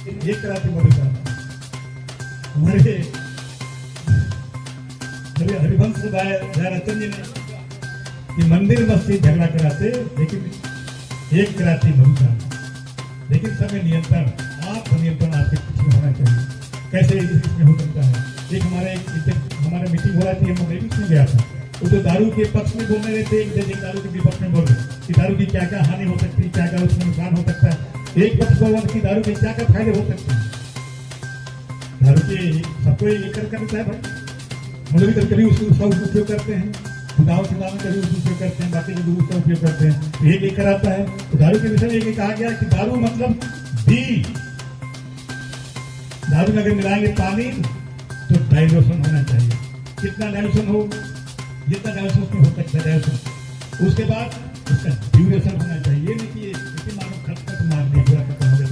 ये कराती मधुका हमारे हरिवंश जयरचन जी ने कि मंदिर मस्जिद झगड़ा कराते लेकिन एक कराती मधुका, लेकिन समय नियंत्रण, आप नियंत्रण आपके पीछे होना चाहिए। कैसे इसमें हो सकता है? एक हमारे मीटिंग हो रही थी, हम मैं भी सुन गया था, वो तो दारू के पक्ष में बोलने रहे थे, एक दारू के विपक्ष में बोल रहे कि दारू की क्या क्या हानि हो सकती है, क्या क्या उसमें नुकसान हो सकता है। एक पक्ष बोल कि दारू के क्या क्या फायदे हो सकते हैं। दारू के सबको एक करता है भाई, मतलब भी कभी उसका उपयोग करते हैं, गाँव के नाम कभी उसका उपयोग करते हैं, बाकी लोग उसका उपयोग करते हैं। एक कराता है तो दारू के विषय में एक कहा गया कि दारू मतलब दी, दारू में अगर मिलाएंगे पानी तो डाइल्यूशन होना चाहिए। कितना डाइल्यूशन हो, जितना डाइल्यूशन उसमें हो सकता है डाइल्यूशन, उसके बाद उसका ड्यूरेशन होना चाहिए। नहीं कि मानो खत मार दिया पूरा खत्म हो गया।